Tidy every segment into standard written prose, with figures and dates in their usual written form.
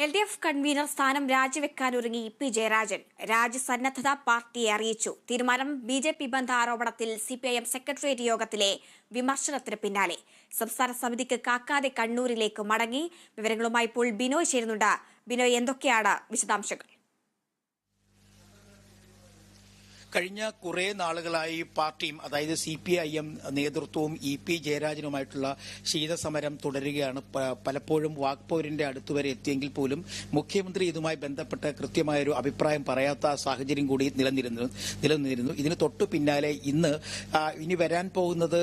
LDF convener സ്ഥാനം രാജിവെക്കാനൊരുങ്ങി P Jayarajan. രാജ്യസന്നദ്ധത പാർട്ടിയെ അറിയിച്ചു. തീരുമാനം BJP ബന്ധ ആരോപണത്തിൽ CPIM സെക്രട്ടേറിയറ്റ് യോഗത്തിലെ വിമർശനത്തിന് പിന്നാലെ. സംസ്ഥാന സമിതിക്ക് കാക്കാതെ കണ്ണൂരിലേക്ക് മടങ്ങി. വിവരങ്ങളുമായി ഇപ്പോൾ ബിനോയ് ചേരുന്നുണ്ട്. ബിനോയ്, എന്തൊക്കെയാണ് വിശദാംശങ്ങൾ? കഴിഞ്ഞ കുറെ നാളുകളായി പാർട്ടിയും, അതായത് CPIM നേതൃത്വവും EP ജയരാജനുമായിട്ടുള്ള ശീതസമരം തുടരുകയാണ്. പലപ്പോഴും വാക്പോരിന്റെ അടുത്തുവരെ എത്തിയെങ്കിൽ പോലും മുഖ്യമന്ത്രി ഇതുമായി ബന്ധപ്പെട്ട് കൃത്യമായൊരു അഭിപ്രായം പറയാത്ത സാഹചര്യം കൂടി നിലനിന്നിരുന്നു. ഇതിന് തൊട്ടു പിന്നാലെ ഇനി വരാൻ പോകുന്നത്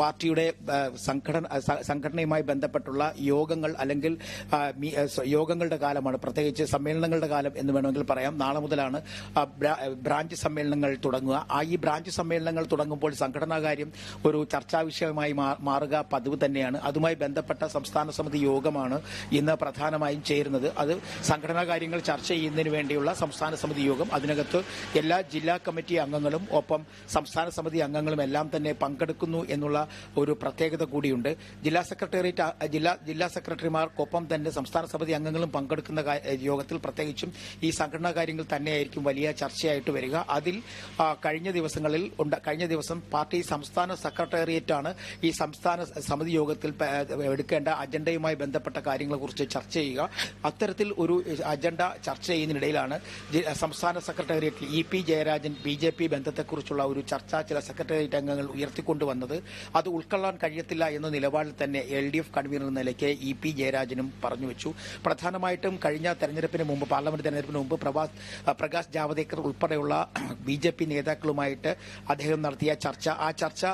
പാർട്ടിയുടെ സംഘടനയുമായി ബന്ധപ്പെട്ടുള്ള യോഗങ്ങൾ അല്ലെങ്കിൽ യോഗങ്ങളുടെ കാലമാണ്, പ്രത്യേകിച്ച് സമ്മേളനങ്ങളുടെ കാലം എന്ന് വേണമെങ്കിൽ പറയാം. നാളെ മുതലാണ് ബ്രാഞ്ച് സമ്മേളനങ്ങൾ തുടങ്ങുക. ഈ ബ്രാഞ്ച് സമ്മേളനങ്ങൾ തുടങ്ങുമ്പോൾ സംഘടനാ കാര്യം ഒരു ചർച്ചാ വിഷയമായി മാറുക പതിവ് തന്നെയാണ്. അതുമായി ബന്ധപ്പെട്ട സംസ്ഥാന സമിതി യോഗമാണ് ഇന്ന് പ്രധാനമായും ചേരുന്നത്. അത് സംഘടനാ കാര്യങ്ങൾ ചർച്ച ചെയ്യുന്നതിന് വേണ്ടിയുള്ള സംസ്ഥാന സമിതി യോഗം. അതിനകത്ത് എല്ലാ ജില്ലാ കമ്മിറ്റി അംഗങ്ങളും ഒപ്പം സംസ്ഥാന സമിതി അംഗങ്ങളും എല്ലാം തന്നെ പങ്കെടുക്കുന്നു എന്നുള്ള ഒരു പ്രത്യേകത കൂടിയുണ്ട്. ജില്ലാ സെക്രട്ടറിമാർക്കൊപ്പം തന്നെ സംസ്ഥാന സമിതി അംഗങ്ങളും പങ്കെടുക്കുന്ന യോഗത്തിൽ പ്രത്യേകിച്ചും ഈ സംഘടനാ കാര്യങ്ങൾ തന്നെയായിരിക്കും വലിയ ചർച്ചയായിട്ട് വരിക. അതിൽ കഴിഞ്ഞ ദിവസം പാർട്ടി സംസ്ഥാന സെക്രട്ടേറിയറ്റാണ് ഈ സംസ്ഥാന സമിതി യോഗത്തിൽ എടുക്കേണ്ട അജണ്ടയുമായി ബന്ധപ്പെട്ട കാര്യങ്ങളെക്കുറിച്ച് ചർച്ച ചെയ്യുക. അത്തരത്തിൽ ഒരു അജണ്ട ചർച്ച ചെയ്യുന്നതിനിടയിലാണ് സംസ്ഥാന സെക്രട്ടേറിയറ്റിൽ EP ജയരാജൻ BJP ബന്ധത്തെക്കുറിച്ചുള്ള ഒരു ചർച്ച ചില സെക്രട്ടേറിയറ്റ് അംഗങ്ങൾ ഉയർത്തിക്കൊണ്ടുവന്നത്. അത് ഉൾക്കൊള്ളാൻ കഴിയത്തില്ല എന്ന നിലപാടിൽ തന്നെ LDF കൺവീനർ എന്ന നിലയ്ക്ക് EP ജയരാജനും പറഞ്ഞു വെച്ചു. പ്രധാനമായിട്ടും കഴിഞ്ഞ തെരഞ്ഞെടുപ്പിന് മുമ്പ്, പാർലമെന്റ് തെരഞ്ഞെടുപ്പിന് മുമ്പ് പ്രകാശ് ജാവദേക്കർ ഉൾപ്പെടെയുള്ള BJP നേതാക്കളുമായിട്ട് അദ്ദേഹം നടത്തിയ ആ ചർച്ച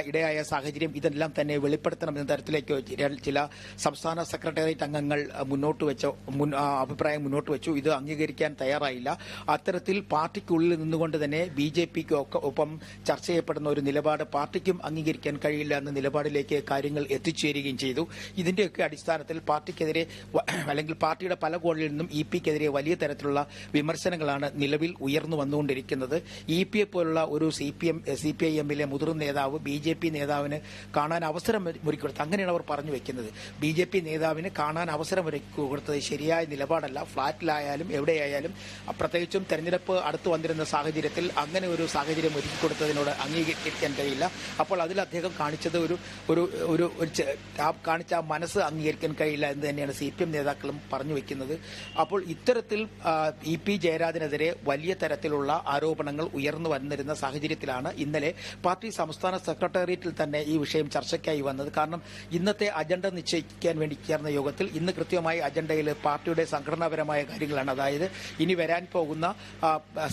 ഇടയായ സാഹചര്യം ഇതെല്ലാം തന്നെ വെളിപ്പെടുത്തണമെന്ന തരത്തിലേക്ക് ചില സംസ്ഥാന സെക്രട്ടേറിയറ്റ് അംഗങ്ങൾ അഭിപ്രായം മുന്നോട്ട് വെച്ചു. ഇത് അംഗീകരിക്കാൻ തയ്യാറായില്ല. അത്തരത്തിൽ പാർട്ടിക്കുള്ളിൽ നിന്നുകൊണ്ട് തന്നെ BJPക്ക് ഒപ്പം ചർച്ച ചെയ്യപ്പെടുന്ന ഒരു നിലപാട് പാർട്ടിക്കും അംഗീകരിക്കാൻ കഴിയില്ല എന്ന നിലപാടിലേക്ക് കാര്യങ്ങൾ എത്തിച്ചേരുകയും ചെയ്തു. ഇതിന്റെയൊക്കെ അടിസ്ഥാനത്തിൽ പാർട്ടിക്കെതിരെ അല്ലെങ്കിൽ പാർട്ടിയുടെ പല കോണിൽ നിന്നും EPക്കെതിരെ വലിയ തരത്തിലുള്ള വിമർശനങ്ങളാണ് നിലവിൽ ഉയർന്നു വന്നുകൊണ്ടിരിക്കുന്നത്. EPയെ പോലുള്ള ഒരു CPIMലെ മുതിർന്ന നേതാവ് BJP നേതാവിന് കാണാൻ അവസരം ഒരുക്കിക്കൊടുത്ത്, അങ്ങനെയാണ് അവർ പറഞ്ഞു വെക്കുന്നത്. BJP നേതാവിന് കാണാൻ അവസരം ഒരുക്കിക്കൊടുത്തത് ശരിയായ നിലപാടല്ല. ഫ്ളാറ്റിലായാലും എവിടെയായാലും, പ്രത്യേകിച്ചും തെരഞ്ഞെടുപ്പ് അടുത്തു വന്നിരുന്ന സാഹചര്യത്തിൽ അങ്ങനെ ഒരു സാഹചര്യം ഒരുക്കിക്കൊടുത്തതിനോട് അംഗീകരിക്കാൻ കഴിയില്ല. അപ്പോൾ അതിൽ അദ്ദേഹം കാണിച്ചത് കാണിച്ച മനസ്സ് അംഗീകരിക്കാൻ കഴിയില്ല എന്ന് തന്നെയാണ് CPM നേതാക്കളും പറഞ്ഞു വെക്കുന്നത്. അപ്പോൾ ഇത്തരത്തിൽ EP ജയരാജനെതിരെ വലിയ തരത്തിലുള്ള ആരോപണങ്ങൾ ഉയർന്നു വന്നിരുന്ന സാഹചര്യത്തിലാണ് ഇന്നലെ പാർട്ടി സംസ്ഥാന സെക്രട്ടേറിയറ്റിൽ തന്നെ ഈ വിഷയം ചർച്ചയ്ക്കായി വന്നത്. കാരണം ഇന്നത്തെ അജണ്ട നിശ്ചയിക്കാൻ വേണ്ടി ചേർന്ന യോഗത്തിൽ ഇന്ന് കൃത്യമായി അജണ്ടയിൽ പാർട്ടിയുടെ സംഘടനാപരമായ കാര്യങ്ങളാണ്. അതായത് ഇനി വരാൻ പോകുന്ന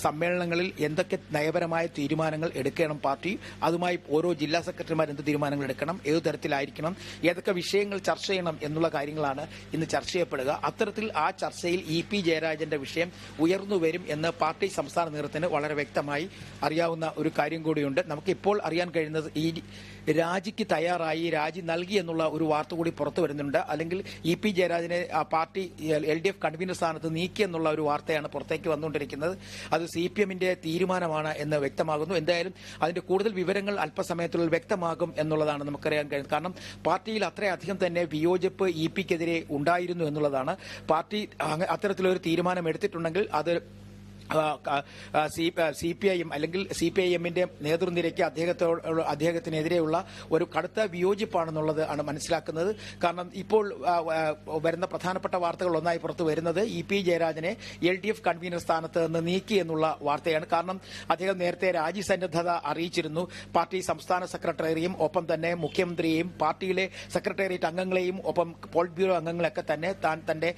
സമ്മേളനങ്ങളിൽ എന്തൊക്കെ നയപരമായ തീരുമാനങ്ങൾ എടുക്കണം പാർട്ടി, അതുമായി ഓരോ ജില്ലാ സെക്രട്ടറിമാർ എന്ത് തീരുമാനങ്ങൾ എടുക്കണം, ഏതു തരത്തിലായിരിക്കണം, ഏതൊക്കെ വിഷയങ്ങൾ ചർച്ച ചെയ്യണം എന്നുള്ള കാര്യങ്ങളാണ് ഇന്ന് ചർച്ച ചെയ്യപ്പെടുക. അത്തരത്തിൽ ആ ചർച്ചയിൽ EP ജയരാജന്റെ വിഷയം ഉയർന്നു വരും എന്ന് പാർട്ടി സംസ്ഥാന നേതൃത്വത്തിന് വളരെ വ്യക്തമായി അറിയാവുന്ന ഒരു കാര്യം കൂടിയുണ്ട്. നമുക്കിപ്പോൾ അറിയാൻ കഴിയുന്നത് ഈ രാജിക്ക് തയ്യാറായി, രാജി നൽകി എന്നുള്ള ഒരു വാർത്ത കൂടി പുറത്തു വരുന്നുണ്ട്. അല്ലെങ്കിൽ EP ജയരാജനെ പാർട്ടി LDF കൺവീനർ സ്ഥാനത്ത് നീക്കി എന്നുള്ള ഒരു വാർത്തയാണ് പുറത്തേക്ക് വന്നുകൊണ്ടിരിക്കുന്നത്. അത് CPMന്റെ തീരുമാനമാണ് എന്ന് വ്യക്തമാകുന്നു. എന്തായാലും അതിന്റെ കൂടുതൽ വിവരങ്ങൾ അല്പസമയത്തിനുള്ളിൽ വ്യക്തമാകും എന്നുള്ളതാണ് നമുക്കറിയാൻ കഴിയുന്നത്. കാരണം പാർട്ടിയിൽ അത്രയധികം തന്നെ വിയോജിപ്പ് EPക്കെതിരെ ഉണ്ടായിരുന്നു എന്നുള്ളതാണ്. പാർട്ടി അത്തരത്തിലൊരു തീരുമാനം എടുത്തിട്ടുണ്ടെങ്കിൽ അത് CPIM അല്ലെങ്കിൽ CPIMന്റെ നേതൃനിരയ്ക്ക് അദ്ദേഹത്തിനെതിരെയുള്ള ഒരു കടുത്ത വിയോജിപ്പാണെന്നുള്ളത് ആണ് മനസ്സിലാക്കുന്നത്. കാരണം ഇപ്പോൾ വരുന്ന പ്രധാനപ്പെട്ട വാർത്തകൾ ഒന്നായി പുറത്തു വരുന്നത് EP ജയരാജനെ LDF കൺവീനർ സ്ഥാനത്ത് നിന്ന് നീക്കി എന്നുള്ള വാർത്തയാണ്. കാരണം അദ്ദേഹം നേരത്തെ രാജ്യസന്നദ്ധത അറിയിച്ചിരുന്നു. പാർട്ടി സംസ്ഥാന സെക്രട്ടറിയെയും ഒപ്പം തന്നെ മുഖ്യമന്ത്രിയെയും പാർട്ടിയിലെ സെക്രട്ടേറിയറ്റ് അംഗങ്ങളെയും ഒപ്പം പോളിറ്റ് ബ്യൂറോ അംഗങ്ങളെയൊക്കെ തന്നെ തന്റെ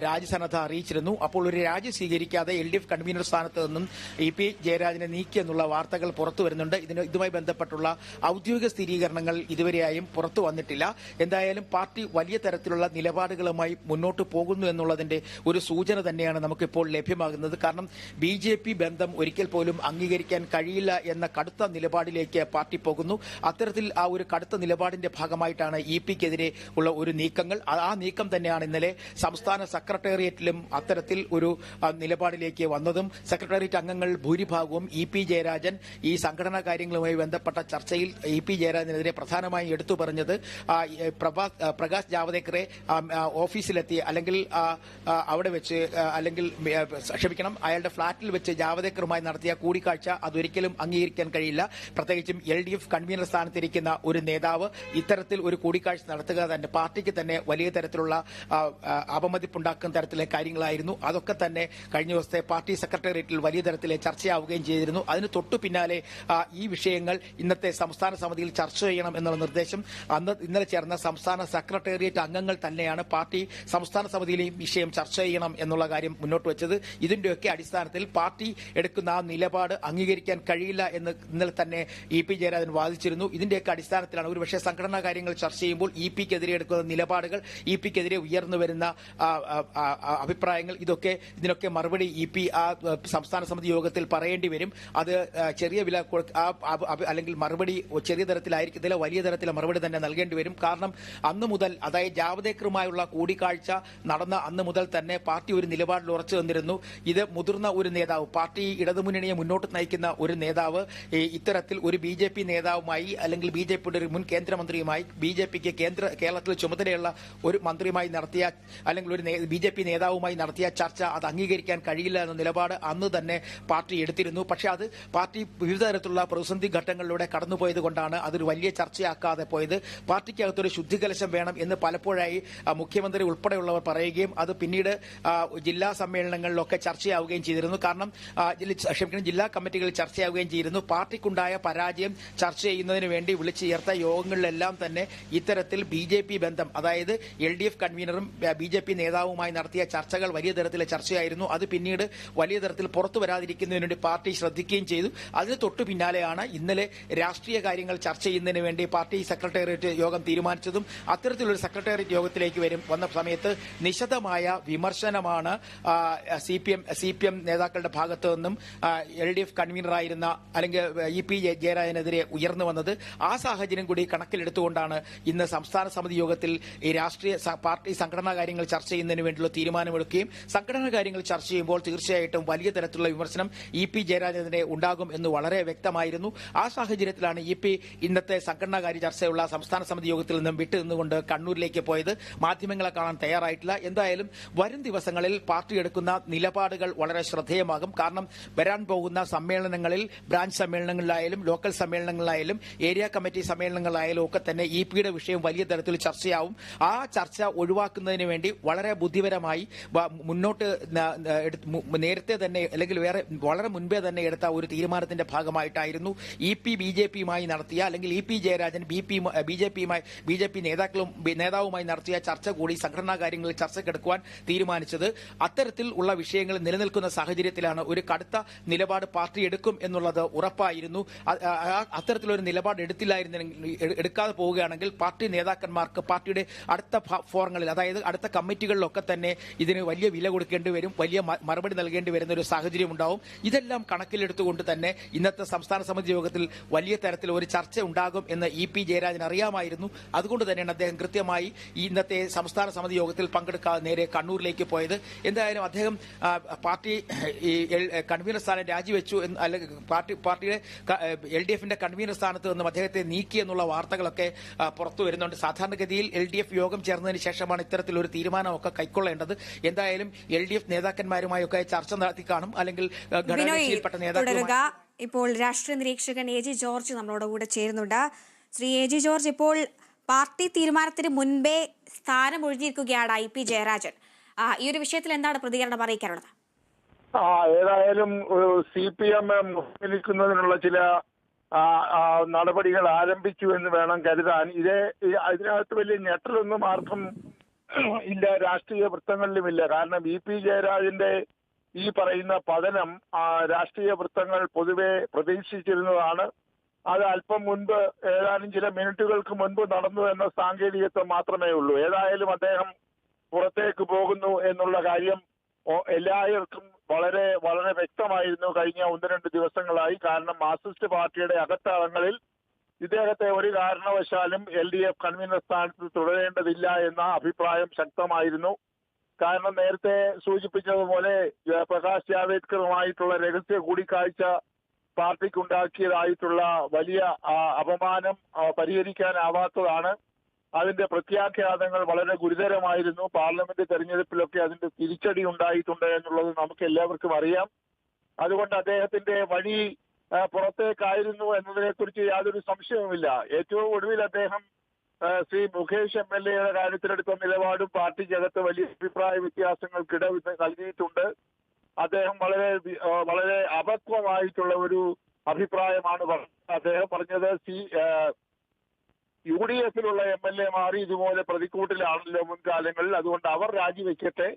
രാജ്യസന്നദ്ധത അറിയിച്ചിരുന്നു. അപ്പോൾ ഒരു രാജി സ്വീകരിക്കാതെ LDF കൺവീനർ സ്ഥാനത്ത് നിന്നും EP ജയരാജനെ നീക്കി എന്നുള്ള വാർത്തകൾ പുറത്തു വരുന്നുണ്ട്. ഇതുമായി ബന്ധപ്പെട്ടുള്ള ഔദ്യോഗിക സ്ഥിരീകരണങ്ങൾ ഇതുവരെയായും പുറത്തു വന്നിട്ടില്ല. എന്തായാലും പാർട്ടി വലിയ തരത്തിലുള്ള നിലപാടുകളുമായി മുന്നോട്ട് പോകുന്നു എന്നുള്ളതിന്റെ ഒരു സൂചന തന്നെയാണ് നമുക്കിപ്പോൾ ലഭ്യമാകുന്നത്. കാരണം BJP ബന്ധം ഒരിക്കൽ പോലും അംഗീകരിക്കാൻ കഴിയില്ല എന്ന കടുത്ത നിലപാടിലേക്ക് പാർട്ടി പോകുന്നു. അത്തരത്തിൽ ആ ഒരു കടുത്ത നിലപാടിന്റെ ഭാഗമായിട്ടാണ് EPക്കെതിരെ ഉള്ള ഒരു നീക്കങ്ങൾ. ആ നീക്കം തന്നെയാണ് ഇന്നലെ സംസ്ഥാന സെക്രട്ടേറിയറ്റിലും അത്തരത്തിൽ ഒരു നിലപാടിലേക്ക് വന്നതും സെക്രട്ടേറിയറ്റ് അംഗങ്ങൾ ഭൂരിഭാഗവും ഇ പി ജയരാജൻ ഈ സംഘടനാ കാര്യങ്ങളുമായി ബന്ധപ്പെട്ട ചർച്ചയിൽ ഇ പി ജയരാജനെതിരെ പ്രധാനമായും എടുത്തു പറഞ്ഞത് പ്രകാശ് ജാവദേക്കറെ ഓഫീസിലെത്തി അല്ലെങ്കിൽ അവിടെ വെച്ച് അല്ലെങ്കിൽ ക്ഷമിക്കണം അയാളുടെ ഫ്ളാറ്റിൽ വെച്ച് ജാവദേക്കറുമായി നടത്തിയ കൂടിക്കാഴ്ച അതൊരിക്കലും അംഗീകരിക്കാൻ കഴിയില്ല. പ്രത്യേകിച്ചും LDF കൺവീനർ സ്ഥാനത്തിരിക്കുന്ന ഒരു നേതാവ് ഇത്തരത്തിൽ ഒരു കൂടിക്കാഴ്ച നടത്തുക തന്നെ പാർട്ടിക്ക് തന്നെ വലിയ തരത്തിലുള്ള അപമതിപ്പുണ്ടാക്കുന്ന തരത്തിലെ കാര്യങ്ങളായിരുന്നു. അതൊക്കെ തന്നെ കഴിഞ്ഞ ദിവസത്തെ പാർട്ടി സെക്രട്ടേറിയറ്റിൽ വലിയ തരത്തിലെ ചർച്ചയാവുകയും ചെയ്തിരുന്നു. അതിന് തൊട്ടു പിന്നാലെ ഈ വിഷയങ്ങൾ ഇന്നത്തെ സംസ്ഥാന സമിതിയിൽ ചർച്ച ചെയ്യണം എന്നുള്ള നിർദ്ദേശം ഇന്നലെ ചേർന്ന സംസ്ഥാന സെക്രട്ടേറിയറ്റ് അംഗങ്ങൾ തന്നെയാണ് പാർട്ടി സംസ്ഥാന സമിതിയിലെയും വിഷയം ചർച്ച ചെയ്യണം എന്നുള്ള കാര്യം മുന്നോട്ട് വെച്ചത്. ഇതിന്റെയൊക്കെ അടിസ്ഥാനത്തിൽ പാർട്ടി എടുക്കുന്ന ആ നിലപാട് അംഗീകരിക്കാൻ കഴിയില്ല എന്ന് ഇന്നലെ തന്നെ ഇ പി ജയരാജൻ വാദിച്ചിരുന്നു. ഇതിന്റെയൊക്കെ അടിസ്ഥാനത്തിലാണ് ഒരുപക്ഷെ സംഘടനാ കാര്യങ്ങൾ ചർച്ച ചെയ്യുമ്പോൾ ഇ പിക്കെതിരെ എടുക്കുന്ന നിലപാടുകൾ, ഇ പിക്കെതിരെ ഉയർന്നു വരുന്ന അഭിപ്രായങ്ങൾ, ഇതിനൊക്കെ മറുപടി ഇ പി ആ സംസ്ഥാന സമിതി യോഗത്തിൽ പറയേണ്ടി വരും. അത് ചെറിയ വില അല്ലെങ്കിൽ മറുപടി ചെറിയ തരത്തിലായിരിക്കത്തില്ല, വലിയ തരത്തിലെ മറുപടി തന്നെ നൽകേണ്ടി വരും. കാരണം അന്ന് മുതൽ, അതായത് ജാവദേക്കറുമായുള്ള കൂടിക്കാഴ്ച നടന്ന അന്ന് മുതൽ തന്നെ പാർട്ടി ഒരു നിലപാടിൽ ഉറച്ചു നിന്നിരുന്നു. ഇത് മുതിർന്ന ഒരു നേതാവ്, പാർട്ടി ഇടതുമുന്നണിയെ മുന്നോട്ട് നയിക്കുന്ന ഒരു നേതാവ് ഇത്തരത്തിൽ ഒരു BJP നേതാവുമായി അല്ലെങ്കിൽ BJPയുടെ ഒരു മുൻ കേന്ദ്രമന്ത്രിയുമായി BJPക്ക് കേരളത്തിൽ ചുമതലയുള്ള ഒരു മന്ത്രിയുമായി നടത്തിയ അല്ലെങ്കിൽ ഒരു BJP നേതാവുമായി നടത്തിയ ചർച്ച അത് അംഗീകരിക്കാൻ കഴിയില്ല എന്ന നിലപാട് അന്ന് തന്നെ പാർട്ടി എടുത്തിരുന്നു. പക്ഷേ അത് പാർട്ടി വിവിധ തരത്തിലുള്ള പ്രതിസന്ധി ഘട്ടങ്ങളിലൂടെ കടന്നുപോയത് കൊണ്ടാണ് അതൊരു വലിയ ചർച്ചയാക്കാതെ പോയത്. പാർട്ടിക്കകത്തൊരു ശുദ്ധികലശം വേണം എന്ന് പലപ്പോഴായി മുഖ്യമന്ത്രി ഉൾപ്പെടെയുള്ളവർ പറയുകയും അത് പിന്നീട് ജില്ലാ സമ്മേളനങ്ങളിലൊക്കെ ചർച്ചയാവുകയും ചെയ്തിരുന്നു. കാരണം ജില്ലാ കമ്മിറ്റികളിൽ ചർച്ചയാവുകയും ചെയ്തിരുന്നു. പാർട്ടിക്കുണ്ടായ പരാജയം ചർച്ച ചെയ്യുന്നതിന് വേണ്ടി വിളിച്ചു ചേർത്ത യോഗങ്ങളിലെല്ലാം തന്നെ ഇത്തരത്തിൽ BJP ബന്ധം, അതായത് LDF കൺവീനറും BJP നേതാവുമായി നടത്തിയ ചർച്ചകൾ വലിയ തരത്തിലെ ചർച്ചയായിരുന്നു. അത് പിന്നീട് വലിയ തരത്തിൽ പുറത്തു വരാതിരിക്കുന്നതിന് വേണ്ടി പാർട്ടി ശ്രദ്ധിക്കുകയും ചെയ്തു. അതിന് തൊട്ടു പിന്നാലെയാണ് ഇന്നലെ രാഷ്ട്രീയ കാര്യങ്ങൾ ചർച്ച ചെയ്യുന്നതിന് വേണ്ടി പാർട്ടി സെക്രട്ടേറിയറ്റ് യോഗം തീരുമാനിച്ചതും. അത്തരത്തിലൊരു സെക്രട്ടേറിയറ്റ് യോഗത്തിലേക്ക് വന്ന സമയത്ത് നിശിതമായ വിമർശനമാണ് CPM നേതാക്കളുടെ ഭാഗത്തു നിന്നും LDF കൺവീനറായിരുന്ന അല്ലെങ്കിൽ ഇ പി ജയരാജനെതിരെ ഉയർന്നു വന്നത്. ആ സാഹചര്യം കൂടി കണക്കിലെടുത്തുകൊണ്ടാണ് ഇന്ന് സംസ്ഥാന സമിതി യോഗത്തിൽ ഈ രാഷ്ട്രീയ പാർട്ടി സംഘടനാ കാര്യങ്ങൾ ചർച്ച ചെയ്യുന്നതിന് വേണ്ടിയുള്ള തീരുമാനമെടുക്കുകയും സംഘടനാ കാര്യങ്ങൾ ചർച്ച ചെയ്യുമ്പോൾ തീർച്ചയായിട്ടും വലിയ തരത്തിലുള്ള വിമർശനം ഇ പി ജയരാജനെതിരെ ഉണ്ടാകും എന്ന് വളരെ വ്യക്തമായിരുന്നു. ആ സാഹചര്യത്തിലാണ് ഇ പി ഇന്നത്തെ സംഘടനാകാര്യ ചർച്ചയുള്ള സംസ്ഥാന സമിതി യോഗത്തിൽ നിന്നും വിട്ടുനിന്നുകൊണ്ട് കണ്ണൂരിലേക്ക് പോയത്. മാധ്യമങ്ങളെ കാണാൻ തയ്യാറായിട്ടില്ല. എന്തായാലും വരും ദിവസങ്ങളിൽ പാർട്ടി എടുക്കുന്ന നിലപാടുകൾ വളരെ ശ്രദ്ധേയമാകും. കാരണം വരാൻ പോകുന്ന സമ്മേളനങ്ങളിൽ, ബ്രാഞ്ച് സമ്മേളനങ്ങളിലായാലും ലോക്കൽ സമ്മേളനങ്ങളിലായാലും ഏരിയ കമ്മിറ്റി സമ്മേളനങ്ങളിലായാലും ഒക്കെ തന്നെ ഇ പിയുടെ വിഷയം വലിയ തരത്തിൽ ചർച്ചയാവും. ആ ചർച്ച ഒഴിവാക്കുന്നതിന് വേണ്ടി വളരെ ബുദ്ധിപരമായി മുന്നോട്ട് നേരത്തെ തന്നെ അല്ലെങ്കിൽ വളരെ മുൻപേ തന്നെ എടുത്ത ഒരു തീരുമാനത്തിന്റെ ഭാഗമായിട്ടായിരുന്നു ഇ പി BJPയുമായി നടത്തിയ അല്ലെങ്കിൽ ഇ പി ജയരാജൻ BJP നേതാവുമായി നടത്തിയ ചർച്ച കൂടി സംഘടനാ കാര്യങ്ങളിൽ ചർച്ചയ്ക്കെടുക്കുവാൻ തീരുമാനിച്ചത്. അത്തരത്തിൽ ഉള്ള വിഷയങ്ങൾ നിലനിൽക്കുന്ന സാഹചര്യത്തിലാണ് ഒരു കടുത്ത നിലപാട് പാർട്ടി എടുക്കും എന്നുള്ളത് ഉറപ്പായിരുന്നു. അത്തരത്തിലൊരു നിലപാട് എടുക്കാതെ പോവുകയാണെങ്കിൽ പാർട്ടി നേതാക്കന്മാർക്ക് പാർട്ടിയുടെ അടുത്ത ഫോറങ്ങളിൽ, അതായത് അടുത്ത കമ്മിറ്റികളിലൊക്കെ തന്നെ ഇതിന് വലിയ വില കൊടുക്കേണ്ടി വരും, വലിയ മറുപടി നൽകേണ്ടി വരുന്ന ഒരു സാഹചര്യം ഉണ്ടാവും. ഇതെല്ലാം കണക്കിലെടുത്തുകൊണ്ട് തന്നെ ഇന്നത്തെ സംസ്ഥാന സമിതി യോഗത്തിൽ വലിയ തരത്തിൽ ഒരു ചർച്ച ഉണ്ടാകും എന്ന് ഇ പി ജയരാജൻ അറിയാമായിരുന്നു. അതുകൊണ്ട് തന്നെയാണ് അദ്ദേഹം കൃത്യമായി ഇന്നത്തെ സംസ്ഥാന സമിതി യോഗത്തിൽ പങ്കെടുക്കാതെ നേരെ കണ്ണൂരിലേക്ക് പോയത്. എന്തായാലും അദ്ദേഹം പാർട്ടി കൺവീനർ സ്ഥാനം രാജിവെച്ചു അല്ലെങ്കിൽ പാർട്ടിയുടെ LDFന്റെ കൺവീനർ സ്ഥാനത്ത് നിന്നും അദ്ദേഹത്തെ നീക്കി എന്നുള്ള വാർത്തകളൊക്കെ പുറത്തു വരുന്നുണ്ട്. സാധാരണഗതിയിൽ LDF യോഗം ചേർന്നതിന് ശേഷമാണ് ഇത്തരത്തിലൊരു തീരുമാനമൊക്കെ കൈക്കൊള്ളേണ്ടത്. എന്തായാലും LDF നേതാക്കന്മാരുമായൊക്കെ ചർച്ച നടത്തി കാണും, അല്ലെങ്കിൽ ഘടകകക്ഷിയിൽപ്പെട്ട നേതാക്കളുമായി. ഇപ്പോൾ രാഷ്ട്രീയ നിരീക്ഷകൻ AG ജോർജ് നമ്മളോട് കൂടെ ചേരുന്നുണ്ട്. ശ്രീ AG ജോർജ്, ഇപ്പോൾ പാർട്ടി തീരുമാനത്തിന് മുൻപേ സ്ഥാനം ഒഴിഞ്ഞിരിക്കുകയാണ് ഇ പി ജയരാജൻ. ഈ ഒരു വിഷയത്തിൽ എന്താണ് പ്രതികരണം അറിയിക്കാനുള്ളത്? ഏതായാലും CPM മുന്നിലിരിക്കുന്നതിനുള്ള ചില നടപടികൾ ആരംഭിച്ചു എന്ന് വേണം കരുതാൻ. അതിനകത്ത് വലിയ ഞെട്ടലൊന്നും ആർക്കും ഇല്ല, രാഷ്ട്രീയ വൃത്തങ്ങളിലുമില്ല. കാരണം ഇ പി ജയരാജന്റെ ഈ പറയുന്ന പതനം രാഷ്ട്രീയ വൃത്തങ്ങൾ പൊതുവെ പ്രതീക്ഷിച്ചിരുന്നതാണ്. അത് അല്പം മുൻപ്, ഏതാനും ചില മിനിറ്റുകൾക്ക് മുൻപ് നടന്നു എന്ന സാങ്കേതികത്വം മാത്രമേ ഉള്ളൂ. ഏതായാലും അദ്ദേഹം പുറത്തേക്ക് പോകുന്നു എന്നുള്ള കാര്യം എല്ലാവർക്കും വളരെ വളരെ വ്യക്തമായിരുന്നു കഴിഞ്ഞ 1-2 ദിവസങ്ങളായി. കാരണം മാർക്സിസ്റ്റ് പാർട്ടിയുടെ അകത്തളങ്ങളിൽ ഇദ്ദേഹത്തെ ഒരു കാരണവശാലും LDF കൺവീനർ സ്ഥാനത്ത് തുടരേണ്ടതില്ല എന്ന അഭിപ്രായം ശക്തമായിരുന്നു. കാരണം നേരത്തെ സൂചിപ്പിച്ചതുപോലെ പ്രകാശ് ജാവേദ്കറുമായിട്ടുള്ള രഹസ്യ കൂടിക്കാഴ്ച പാർട്ടിക്കുണ്ടാക്കിയതായിട്ടുള്ള വലിയ അപമാനം പരിഹരിക്കാനാവാത്തതാണ്. അതിന്റെ പ്രത്യാഘാതങ്ങൾ വളരെ ഗുരുതരമായിരുന്നു. പാർലമെന്റ് തെരഞ്ഞെടുപ്പിലൊക്കെ അതിന്റെ തിരിച്ചടി ഉണ്ടായിട്ടുണ്ട് എന്നുള്ളത് നമുക്ക് എല്ലാവർക്കും അറിയാം. അതുകൊണ്ട് അദ്ദേഹത്തിന്റെ വഴി പുറത്തേക്കായിരുന്നു എന്നതിനെ കുറിച്ച് യാതൊരു സംശയവുമില്ല. ഏറ്റവും ഒടുവിൽ അദ്ദേഹം ശ്രീ മുകേഷ് MLA യുടെ കാര്യത്തിലെടുത്ത നിലപാടും പാർട്ടിക്കകത്ത് വലിയ അഭിപ്രായ വ്യത്യാസങ്ങൾക്കിട നൽകിയിട്ടുണ്ട്. അദ്ദേഹം വളരെ അപക്വമായിട്ടുള്ള ഒരു അഭിപ്രായമാണ് അദ്ദേഹം പറഞ്ഞത്. UDF-ലുള്ള MLA-മാർ ഇതുപോലെ പ്രതിക്കൂട്ടിലാണല്ലോ മുൻകാലങ്ങളിൽ, അതുകൊണ്ട് അവർ രാജിവെക്കട്ടെ,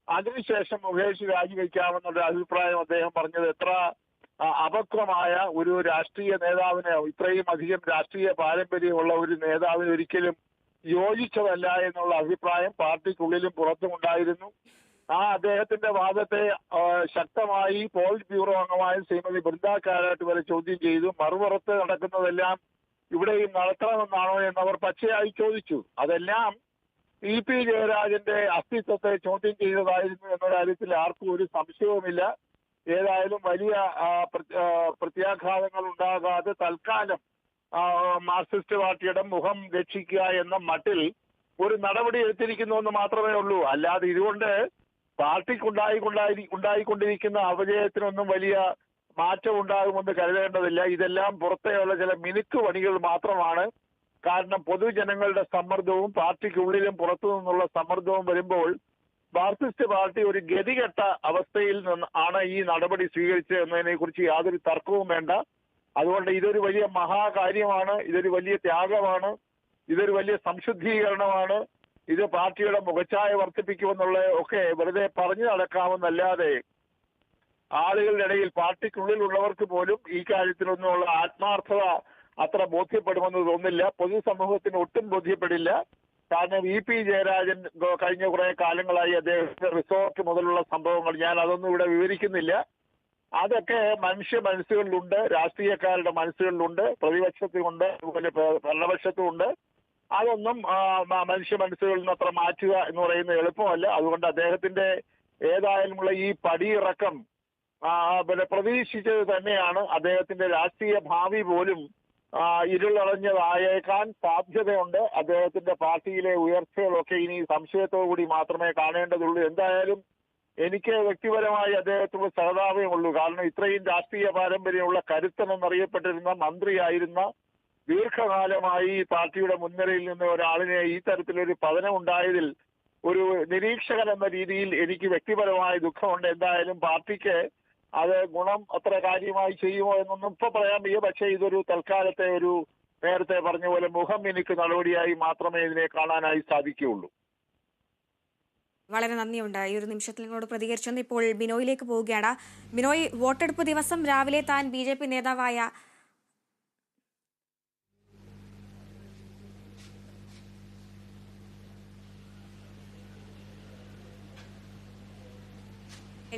അതിനുശേഷം മുകേഷ് രാജിവെക്കാമെന്നുള്ള അഭിപ്രായം അദ്ദേഹം പറഞ്ഞത് എത്ര അപക്വമായ ഒരു രാഷ്ട്രീയ നേതാവിനെ, ഇത്രയും അധികം രാഷ്ട്രീയ പാരമ്പര്യമുള്ള ഒരു നേതാവിന് ഒരിക്കലും യോജിച്ചതല്ല എന്നുള്ള അഭിപ്രായം പാർട്ടിക്കുള്ളിലും പുറത്തും ഉണ്ടായിരുന്നു. അദ്ദേഹത്തിന്റെ വാദത്തെ ശക്തമായി പോളിറ്റ് ബ്യൂറോ അംഗമായ ശ്രീമതി ബൃന്ദ കാരാട്ട് വരെ ചോദ്യം ചെയ്തു. മറുപുറത്ത് നടക്കുന്നതെല്ലാം ഇവിടെയും നടത്തണമെന്നാണോ എന്നവർ പച്ചയായി ചോദിച്ചു. അതെല്ലാം EP ജയരാജന്റെ അസ്തിത്വത്തെ ചോദ്യം ചെയ്തതായിരുന്നു എന്ന കാര്യത്തിൽ ആർക്കും ഒരു സംശയവുമില്ല. ഏതായാലും വലിയ പ്രത്യാഘാതങ്ങൾ ഉണ്ടാകാതെ തൽക്കാലം മാർക്സിസ്റ്റ് പാർട്ടിയുടെ മുഖം രക്ഷിക്കുക എന്ന മട്ടിൽ ഒരു നടപടി എടുത്തിരിക്കുന്നു എന്ന് മാത്രമേ ഉള്ളൂ. അല്ലാതെ ഇതുകൊണ്ട് പാർട്ടിക്ക് ഉണ്ടായിക്കൊണ്ടിരിക്കുന്ന അപജയത്തിനൊന്നും വലിയ മാറ്റം ഉണ്ടാകുമെന്ന് കരുതേണ്ടതില്ല. ഇതെല്ലാം പുറത്തെയുള്ള ചില മിനുക്ക് പണികൾ മാത്രമാണ്. കാരണം പൊതുജനങ്ങളുടെ സമ്മർദ്ദവും പാർട്ടിക്കുള്ളിലും പുറത്തു നിന്നുള്ള സമ്മർദ്ദവും വരുമ്പോൾ മാർക്സിസ്റ്റ് പാർട്ടി ഒരു ഗതികെട്ട അവസ്ഥയിൽ ആണ് ഈ നടപടി സ്വീകരിച്ചത് എന്നതിനെ കുറിച്ച് യാതൊരു തർക്കവും വേണ്ട. അതുകൊണ്ട് ഇതൊരു വലിയ മഹാകാര്യമാണ്, ഇതൊരു വലിയ ത്യാഗമാണ്, ഇതൊരു വലിയ സംശുദ്ധീകരണമാണ്. ഇത് പാർട്ടിയുടെ മുഖച്ഛായ വർദ്ധിപ്പിക്കുമെന്നുള്ള ഒക്കെ വെറുതെ പറഞ്ഞു നടക്കാമെന്നല്ലാതെ ആളുകളുടെ ഇടയിൽ പാർട്ടിക്കുള്ളിലുള്ളവർക്ക് പോലും ഈ കാര്യത്തിലൊന്നുമുള്ള ആത്മാർത്ഥത അത്ര ബോധ്യപ്പെടുമെന്ന് തോന്നില്ല. പൊതുസമൂഹത്തിന് ഒട്ടും ബോധ്യപ്പെടില്ല. കാരണം EP ജയരാജൻ കഴിഞ്ഞ കുറെ കാലങ്ങളായി അദ്ദേഹത്തിന്റെ റിസോർട്ട് മുതലുള്ള സംഭവങ്ങൾ ഞാൻ അതൊന്നും ഇവിടെ വിവരിക്കുന്നില്ല. അതൊക്കെ മനുഷ്യ മനസ്സുകളിലുണ്ട്, രാഷ്ട്രീയക്കാരുടെ മനസ്സുകളിലുണ്ട്, പ്രതിപക്ഷത്തിലുണ്ട്, അതുപോലെ ഭരണപക്ഷത്തുമുണ്ട്. അതൊന്നും മനുഷ്യ മനസ്സുകളിൽ നിന്ന് അത്ര മാറ്റുക എന്ന് പറയുന്നത് എളുപ്പമല്ല. അതുകൊണ്ട് അദ്ദേഹത്തിന്റെ ഏതായാലുമുള്ള ഈ പടിയിറക്കം പ്രതീക്ഷിച്ചത് തന്നെയാണ്. അദ്ദേഹത്തിന്റെ രാഷ്ട്രീയ ഭാവി പോലും ഇരുളടഞ്ഞതായേക്കാൻ സാധ്യതയുണ്ട്. അദ്ദേഹത്തിന്റെ പാർട്ടിയിലെ ഉയർച്ചകളൊക്കെ ഇനി സംശയത്തോടുകൂടി മാത്രമേ കാണേണ്ടതുള്ളൂ. എന്തായാലും എനിക്ക് വ്യക്തിപരമായി അദ്ദേഹത്തോട് സഹതാപമുള്ളൂ. കാരണം ഇത്രയും രാഷ്ട്രീയ പാരമ്പര്യമുള്ള കരുത്തൻ എന്നറിയപ്പെട്ടിരുന്ന മന്ത്രിയായിരുന്ന, ദീർഘകാലമായി പാർട്ടിയുടെ മുൻനിരയിൽ നിന്ന് ഒരാളിനെ ഈ തരത്തിലൊരു പതനം ഉണ്ടായതിൽ ഒരു നിരീക്ഷകൻ എന്ന രീതിയിൽ എനിക്ക് വ്യക്തിപരമായ ദുഃഖമുണ്ട്. എന്തായാലും പാർട്ടിക്ക് അത് ഗുണം അത്ര കാര്യമായി ചെയ്യുമോ എന്നൊന്നും ഇപ്പൊ പറയാൻ വയ്യ. പക്ഷേ ഇതൊരു തൽക്കാലത്തെ ഒരു നേരത്തെ പറഞ്ഞ പോലെ മുഖം മിനുക്ക് നടപടിയായി മാത്രമേ ഇതിനെ കാണാനായി സാധിക്കുകയുള്ളൂ. വളരെ നന്ദിയുണ്ട് ഈ ഒരു നിമിഷത്തിൽ നിങ്ങളോട് പ്രതികരിച്ചത്. ഇപ്പോൾ ബിനോയിലേക്ക് പോവുകയാണ്. ബിനോയ്, വോട്ടെടുപ്പ് ദിവസം രാവിലെ താൻ BJP നേതാവായ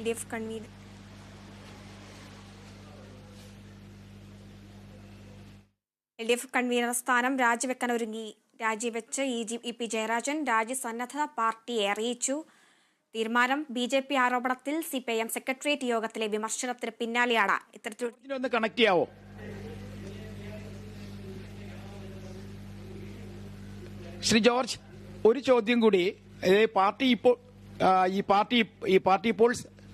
LDF കൺവീനർ സ്ഥാനം രാജിവെക്കാൻ രാജിവെച്ച് EP ജയരാജൻ രാജ്യസന്നദ്ധത പാർട്ടിയെ അറിയിച്ചു. തീരുമാനം BJP ആരോപണത്തിൽ CPIM സെക്രട്ടേറിയറ്റ് യോഗത്തിലെ വിമർശനത്തിന് പിന്നാലെയാണ് ഇത്തരത്തിലൊന്ന് കണക്ട് ചെയ്യാവോ? ശ്രീ ജോർജ്, ഒരു ചോദ്യം കൂടി. പാർട്ടി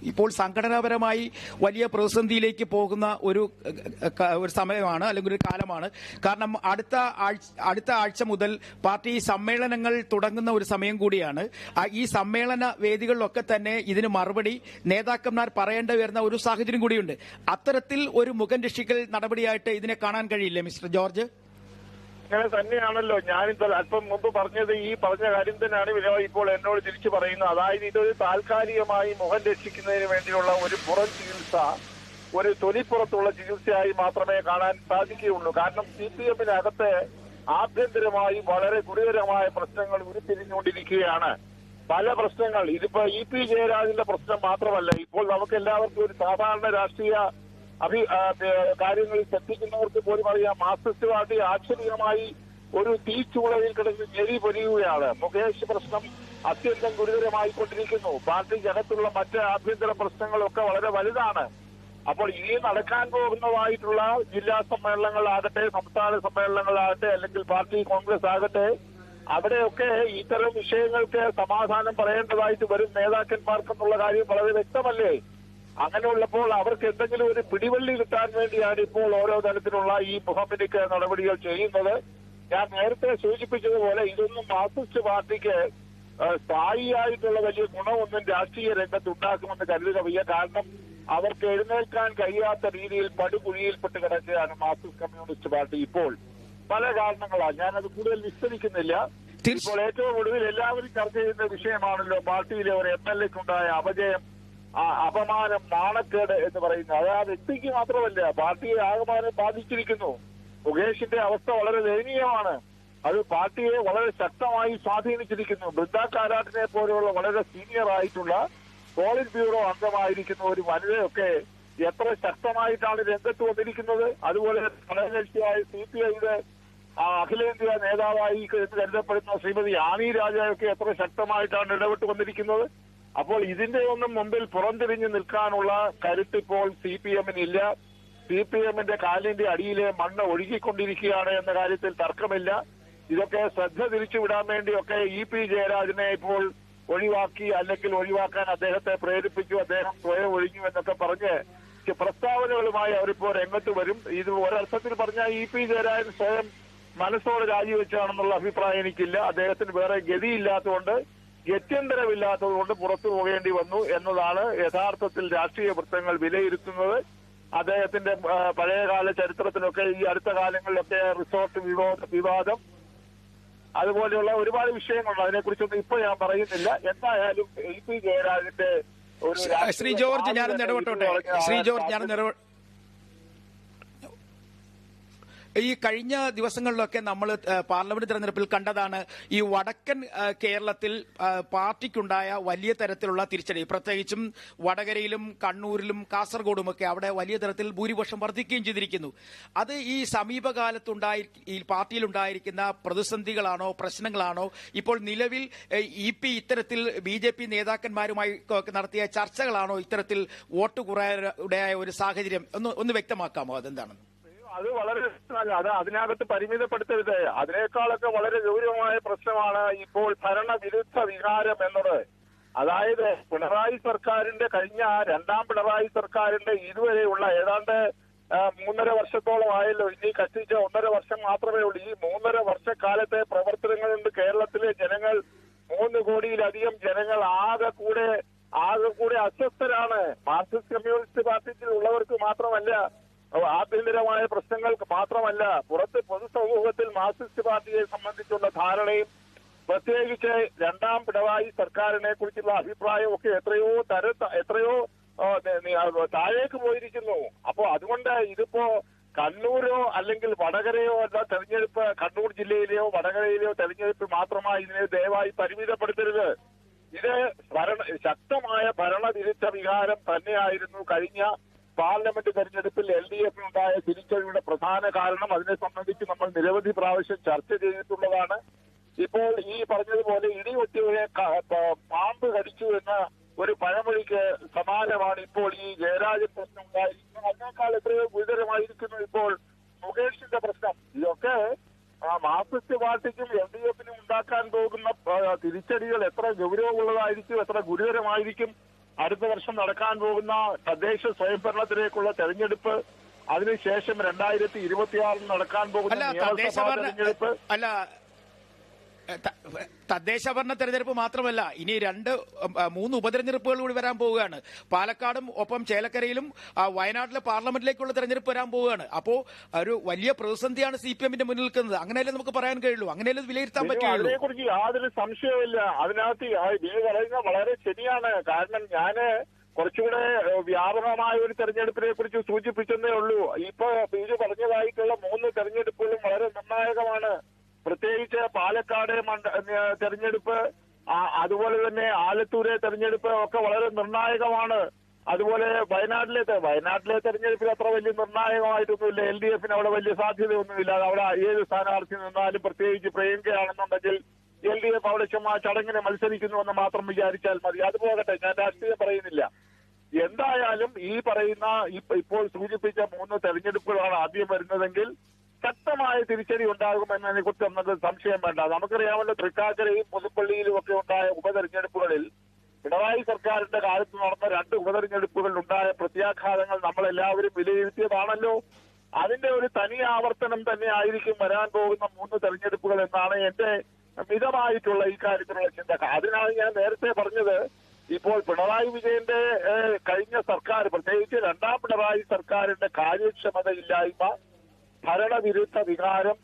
ഇപ്പോൾ സംഘടനാപരമായി വലിയ പ്രതിസന്ധിയിലേക്ക് പോകുന്ന ഒരു സമയമാണ്, അല്ലെങ്കിൽ ഒരു കാലമാണ്. കാരണം അടുത്ത ആഴ്ച മുതൽ പാർട്ടി സമ്മേളനങ്ങൾ തുടങ്ങുന്ന ഒരു സമയം കൂടിയാണ്. ഈ സമ്മേളന വേദികളിലൊക്കെ തന്നെ ഇതിന് മറുപടി നേതാക്കന്മാർ പറയേണ്ടി വരുന്ന ഒരു സാഹചര്യം കൂടിയുണ്ട്. അത്തരത്തിൽ ഒരു മുഖം രക്ഷിക്കൽ നടപടിയായിട്ട് ഇതിനെ കാണാൻ കഴിയില്ലേ മിസ്റ്റർ ജോർജ്? അങ്ങനെ തന്നെയാണല്ലോ ഞാനിപ്പോൾ അല്പം മുമ്പ് പറഞ്ഞത്. ഈ പറഞ്ഞ കാര്യം തന്നെയാണ് വിനോദ് ഇപ്പോൾ എന്നോട് തിരിച്ചു പറയുന്നത്. അതായത് ഇതൊരു താൽക്കാലികമായി മുഖം രക്ഷിക്കുന്നതിന് വേണ്ടിയുള്ള ഒരു പുറം ചികിത്സ, ഒരു തൊലിപ്പുറത്തുള്ള ചികിത്സയായി മാത്രമേ കാണാൻ സാധിക്കുകയുള്ളൂ. കാരണം CPM-നകത്ത് ആഭ്യന്തരമായി വളരെ ഗുരുതരമായ പ്രശ്നങ്ങൾ ഉരുത്തിരിഞ്ഞുകൊണ്ടിരിക്കുകയാണ്. പല പ്രശ്നങ്ങൾ, ഇതിപ്പോ EP ജയരാജന്റെ പ്രശ്നം മാത്രമല്ല. ഇപ്പോൾ നമുക്ക് എല്ലാവർക്കും ഒരു സാധാരണ രാഷ്ട്രീയ കാര്യങ്ങളിൽ ശ്രദ്ധിക്കുന്നവർക്ക് പോലും അറിയാം, മാർക്സിസ്റ്റ് പാർട്ടി ആക്ഷരികമായി ഒരു തീച്ചൂളയിൽ കിടന്ന് ഞെരി പൊരിയുകയാണ്. മുകേഷ് പ്രശ്നം അത്യന്തം ഗുരുതരമായിക്കൊണ്ടിരിക്കുന്നു. പാർട്ടിക്കകത്തുള്ള മറ്റ് ആഭ്യന്തര പ്രശ്നങ്ങളൊക്കെ വളരെ വലുതാണ്. അപ്പോൾ ഇനി നടക്കാൻ പോകുന്നതായിട്ടുള്ള ജില്ലാ സമ്മേളനങ്ങളാകട്ടെ, സംസ്ഥാന സമ്മേളനങ്ങളാകട്ടെ, അല്ലെങ്കിൽ പാർട്ടി കോൺഗ്രസ് ആകട്ടെ, അവിടെയൊക്കെ ഇത്തരം വിഷയങ്ങൾക്ക് സമാധാനം പറയേണ്ടതായിട്ട് വരും നേതാക്കന്മാർക്കെന്നുള്ള കാര്യം വളരെ വ്യക്തമല്ലേ? അങ്ങനെയുള്ളപ്പോൾ അവർക്ക് എന്തെങ്കിലും ഒരു പിടിവള്ളി കിട്ടാൻ വേണ്ടിയാണ് ഇപ്പോൾ ഓരോ തരത്തിലുള്ള ഈ മുഖമിനിക്ക് നടപടികൾ ചെയ്യുന്നത്. ഞാൻ നേരത്തെ സൂചിപ്പിച്ചതുപോലെ ഇതൊന്നും മാർക്സിസ്റ്റ് പാർട്ടിക്ക് സ്ഥായിയായിട്ടുള്ള വലിയ ഗുണമൊന്നും രാഷ്ട്രീയ രംഗത്ത് ഉണ്ടാക്കുമെന്ന് കരുതുക വയ്യ. കാരണം അവർക്ക് എഴുന്നേൽക്കാൻ കഴിയാത്ത രീതിയിൽ പടുകുഴിയിൽപ്പെട്ട് കിടക്കുകയാണ് മാർക്സിസ്റ്റ് കമ്മ്യൂണിസ്റ്റ് പാർട്ടി ഇപ്പോൾ. പല കാരണങ്ങളാണ്, ഞാനത് കൂടുതൽ വിസ്തരിക്കുന്നില്ല. ഇപ്പോൾ ഏറ്റവും ഒടുവിൽ എല്ലാവരും ചർച്ച ചെയ്യുന്ന വിഷയമാണല്ലോ പാർട്ടിയിലെ ഒരു MLA-ക്കുണ്ടായ അപജയം, അപമാനം, നാണക്കേട് എന്ന് പറയുന്നത്. അത് ആ വ്യക്തിക്ക് മാത്രമല്ല, പാർട്ടിയെ ആകമാനം ബാധിച്ചിരിക്കുന്നു. മുകേഷിന്റെ അവസ്ഥ വളരെ ദയനീയമാണ്. അത് പാർട്ടിയെ വളരെ ശക്തമായി സ്വാധീനിച്ചിരിക്കുന്നു. ബൃന്ദാ കാരാട്ടിനെ പോലെയുള്ള വളരെ സീനിയർ ആയിട്ടുള്ള പോളിറ്റ് ബ്യൂറോ അംഗമായിരിക്കുന്ന ഒരു വനിതയൊക്കെ എത്ര ശക്തമായിട്ടാണ് രംഗത്ത് വന്നിരിക്കുന്നത്. അതുപോലെ ഘടകകക്ഷിയായ CPI-യുടെ അഖിലേന്ത്യാ നേതാവായി എന്ന് കരുതപ്പെടുന്ന ശ്രീമതി ആനി രാജയൊക്കെ എത്ര ശക്തമായിട്ടാണ് ഇടപെട്ട് വന്നിരിക്കുന്നത്. അപ്പോൾ ഇതിന്റെ ഒന്നും മുമ്പിൽ പുറംതിരിഞ്ഞു നിൽക്കാനുള്ള കരുത്ത് ഇപ്പോൾ CPM-നില്ല. CPM-ന്റെ കാലിന്റെ അടിയിലെ മണ്ണ് ഒഴുകിക്കൊണ്ടിരിക്കുകയാണ് എന്ന കാര്യത്തിൽ തർക്കമില്ല. ഇതൊക്കെ ശ്രദ്ധ തിരിച്ചുവിടാൻ വേണ്ടിയൊക്കെ EP ജയരാജനെ ഇപ്പോൾ ഒഴിവാക്കി, അല്ലെങ്കിൽ ഒഴിവാക്കാൻ അദ്ദേഹത്തെ പ്രേരിപ്പിച്ചു, അദ്ദേഹം സ്വയം ഒഴിഞ്ഞു എന്നൊക്കെ പറഞ്ഞ് പ്രസ്താവനകളുമായി അവരിപ്പോ രംഗത്ത് വരും. ഇത് ഒരർത്ഥത്തിൽ പറഞ്ഞാൽ EP ജയരാജൻ സ്വയം മനസ്സോട് രാജിവെച്ചാണെന്നുള്ള അഭിപ്രായം എനിക്കില്ല. അദ്ദേഹത്തിന് വേറെ ഗതിയില്ലാത്തതുകൊണ്ട്, ഗത്യന്തരമില്ലാത്തതുകൊണ്ട് പുറത്തു പോകേണ്ടി വന്നു എന്നതാണ് യഥാർത്ഥത്തിൽ രാഷ്ട്രീയ വൃത്തങ്ങൾ വിലയിരുത്തുന്നത്. അദ്ദേഹത്തിന്റെ പഴയകാല ചരിത്രത്തിലൊക്കെ ഈ അടുത്ത കാലങ്ങളിലൊക്കെ റിസോർട്ട് വിവാദം, അതുപോലെയുള്ള ഒരുപാട് വിഷയങ്ങളുണ്ട്. അതിനെക്കുറിച്ചൊന്നും ഇപ്പൊ ഞാൻ പറയുന്നില്ല. എന്തായാലും EP ജയരാജന്റെ ഒരു ശ്രീ ജോർജ്, ഞാനൊന്ന് ഇടപെട്ടോട്ടെ. ശ്രീ ജോർജ്, ഞാനൊന്ന് ഈ കഴിഞ്ഞ ദിവസങ്ങളിലൊക്കെ നമ്മൾ പാർലമെന്റ് തെരഞ്ഞെടുപ്പിൽ കണ്ടതാണ് ഈ വടക്കൻ കേരളത്തിൽ പാർട്ടിക്കുണ്ടായ വലിയ തരത്തിലുള്ള തിരിച്ചടി. പ്രത്യേകിച്ചും വടകരയിലും കണ്ണൂരിലും കാസർഗോഡുമൊക്കെ അവിടെ വലിയ തരത്തിൽ ഭൂരിപക്ഷം വർദ്ധിക്കുകയും ചെയ്തിരിക്കുന്നു. അത് ഈ സമീപകാലത്തുണ്ടായി ഈ പാർട്ടിയിലുണ്ടായിരിക്കുന്ന പ്രതിസന്ധികളാണോ പ്രശ്നങ്ങളാണോ? ഇപ്പോൾ നിലവിൽ EP ഇത്തരത്തിൽ BJP നേതാക്കന്മാരുമായി നടത്തിയ ചർച്ചകളാണോ ഇത്തരത്തിൽ വോട്ട് കുറയായ ഒരു സാഹചര്യം? ഒന്ന് വ്യക്തമാക്കാമോ അതെന്താണ്? അത് വളരെ അത് അതിനകത്ത് പരിമിതപ്പെടുത്തരുത്. അതിനേക്കാളൊക്കെ വളരെ ഗൗരവമായ പ്രശ്നമാണ് ഇപ്പോൾ ഭരണവിരുദ്ധ വികാരം എന്നത്. അതായത് പിണറായി സർക്കാരിന്റെ രണ്ടാം പിണറായി സർക്കാരിന്റെ ഇതുവരെയുള്ള ഏതാണ്ട് 3.5 വർഷത്തോളം ആയല്ലോ. ഇനി കഷ്ടിച്ച 1.5 വർഷം മാത്രമേ ഉള്ളൂ. ഈ 3.5 വർഷക്കാലത്തെ പ്രവർത്തനങ്ങൾ കൊണ്ട് കേരളത്തിലെ ജനങ്ങൾ 3 കോടിയിലധികം ജനങ്ങൾ ആകെ കൂടെ അസ്വസ്ഥരാണ്. മാർക്സിസ്റ്റ് കമ്മ്യൂണിസ്റ്റ് പാർട്ടിയിൽ ഉള്ളവർക്ക് മാത്രമല്ല, ആഭ്യന്തരമായ പ്രശ്നങ്ങൾക്ക് മാത്രമല്ല, പുറത്ത് പൊതുസമൂഹത്തിൽ മാർക്സിസ്റ്റ് പാർട്ടിയെ സംബന്ധിച്ചുള്ള ധാരണയും പ്രത്യേകിച്ച് രണ്ടാം പിണറായി സർക്കാരിനെ കുറിച്ചുള്ള അഭിപ്രായവും ഒക്കെ എത്രയോ താഴേക്ക് പോയിരിക്കുന്നു. അപ്പോ അതുകൊണ്ട് ഇതിപ്പോ കണ്ണൂരോ അല്ലെങ്കിൽ വടകരയോ അല്ല തെരഞ്ഞെടുപ്പ്, കണ്ണൂർ ജില്ലയിലെയോ വടകരയിലെയോ തെരഞ്ഞെടുപ്പ് മാത്രമായി ഇതിനെ ദയവായി പരിമിതപ്പെടുത്തരുത്. ഇത് ശക്തമായ ഭരണവിരുദ്ധ വികാരം തന്നെയായിരുന്നു കഴിഞ്ഞ പാർലമെന്റ് തെരഞ്ഞെടുപ്പിൽ LDF-നുണ്ടായ തിരിച്ചടിയുടെ പ്രധാന കാരണം. അതിനെ സംബന്ധിച്ച് നമ്മൾ നിരവധി പ്രാവശ്യം ചർച്ച ചെയ്തിട്ടുള്ളതാണ്. ഇപ്പോൾ ഈ പറഞ്ഞതുപോലെ ഇടിവെട്ടിയവരെ പാമ്പ് കടിച്ചു എന്ന ഒരു പഴമൊഴിക്ക് സമാനമാണ് ഇപ്പോൾ ഈ ജയരാജൻ പ്രശ്നം ഉണ്ടായിരിക്കുന്നത്. അതിനേക്കാൾ എത്രയോ ഗുരുതരമായിരിക്കുന്നു ഇപ്പോൾ മുകേഷിന്റെ പ്രശ്നം. ഇതൊക്കെ മാർക്സിസ്റ്റ് പാർട്ടിക്കും LDF-നും ഉണ്ടാക്കാൻ പോകുന്ന തിരിച്ചടികൾ എത്ര ഗൗരവമുള്ളതായിരിക്കും, എത്ര ഗുരുതരമായിരിക്കും. അടുത്ത വർഷം നടക്കാൻ പോകുന്ന തദ്ദേശ സ്വയംഭരണത്തിലേക്കുള്ള തെരഞ്ഞെടുപ്പ്, അതിനുശേഷം 2026 നടക്കാൻ പോകുന്ന നിയമസഭാ തെരഞ്ഞെടുപ്പ്, തദ്ദേശ ഭരണ തെരഞ്ഞെടുപ്പ് മാത്രമല്ല, ഇനി 3 ഉപതെരഞ്ഞെടുപ്പുകൾ കൂടി വരാൻ പോവുകയാണ്. പാലക്കാടും ഒപ്പം ചേലക്കരയിലും വയനാട്ടിലെ പാർലമെന്റിലേക്കുള്ള തെരഞ്ഞെടുപ്പ് വരാൻ പോവുകയാണ്. അപ്പോൾ ഒരു വലിയ പ്രതിസന്ധിയാണ് CPM-ന്റെ മുന്നിൽ നിൽക്കുന്നത്. അങ്ങനെയല്ലേ നമുക്ക് പറയാൻ കഴിയുള്ളൂ, അങ്ങനെയല്ലേ വിലയിരുത്താൻ പറ്റുള്ളൂ. അതിനെക്കുറിച്ച് യാതൊരു സംശയവുമില്ല. അതിനകത്ത് പറയുന്നത് വളരെ ശരിയാണ്. കാരണം ഞാന് കുറച്ചുകൂടെ വ്യാപകമായ ഒരു തെരഞ്ഞെടുപ്പിനെ കുറിച്ച് സൂചിപ്പിച്ചതേ ഉള്ളൂ. ഇപ്പൊ ബിജു പറഞ്ഞതായിട്ടുള്ള 3 തെരഞ്ഞെടുപ്പുകളും വളരെ നിർണായകമാണ്. പ്രത്യേകിച്ച് പാലക്കാട് തെരഞ്ഞെടുപ്പ്, അതുപോലെ തന്നെ ആലത്തൂരെ തെരഞ്ഞെടുപ്പ് ഒക്കെ വളരെ നിർണായകമാണ്. അതുപോലെ വയനാട്ടിലെ തെരഞ്ഞെടുപ്പിൽ അത്ര വലിയ നിർണായകമായിട്ടൊന്നുമില്ല. LDF അവിടെ വലിയ സാധ്യതയൊന്നുമില്ല. അവിടെ ഏത് സ്ഥാനാർത്ഥി നിന്നാലും, പ്രത്യേകിച്ച് പ്രിയങ്കയാണെന്നുണ്ടെങ്കിൽ LDF അവിടെ ചുമ്മാ ചടങ്ങിനെ മത്സരിക്കുന്നുവെന്ന് മാത്രം വിചാരിച്ചാൽ മതി. അത് പോകട്ടെ, ഞാൻ രാഷ്ട്രീയം പറയുന്നില്ല. എന്തായാലും ഈ പറയുന്ന ഇപ്പോൾ സൂചിപ്പിച്ച 3 തെരഞ്ഞെടുപ്പുകളാണ് ആദ്യം വരുന്നതെങ്കിൽ ശക്തമായ തിരിച്ചടി ഉണ്ടാകുമെന്നതിനെ കുറിച്ച് ഒന്നും സംശയം വേണ്ട. നമുക്കറിയാമല്ലോ, തൃക്കാക്കരയും പുതുപ്പള്ളിയിലും ഒക്കെ ഉണ്ടായ ഉപതെരഞ്ഞെടുപ്പുകളിൽ പിണറായി സർക്കാരിന്റെ കാലത്ത് നടന്ന 2 ഉപതെരഞ്ഞെടുപ്പുകളിൽ ഉണ്ടായ പ്രത്യാഘാതങ്ങൾ നമ്മളെല്ലാവരും വിലയിരുത്തിയതാണല്ലോ. അതിന്റെ ഒരു തനി ആവർത്തനം തന്നെ ആയിരിക്കും വരാൻ പോകുന്ന 3 തെരഞ്ഞെടുപ്പുകൾ എന്നാണ് എന്റെ മിതമായിട്ടുള്ള ഈ കാര്യത്തിലുള്ള ചിന്ത. അതിനാണ് ഞാൻ നേരത്തെ പറഞ്ഞത്, ഇപ്പോൾ പിണറായി വിജയന്റെ കഴിഞ്ഞ സർക്കാർ, പ്രത്യേകിച്ച് 2ാം പിണറായി സർക്കാരിന്റെ കാര്യക്ഷമതയില്ലായ്മ, ഭരണവിരുദ്ധ വികാരം,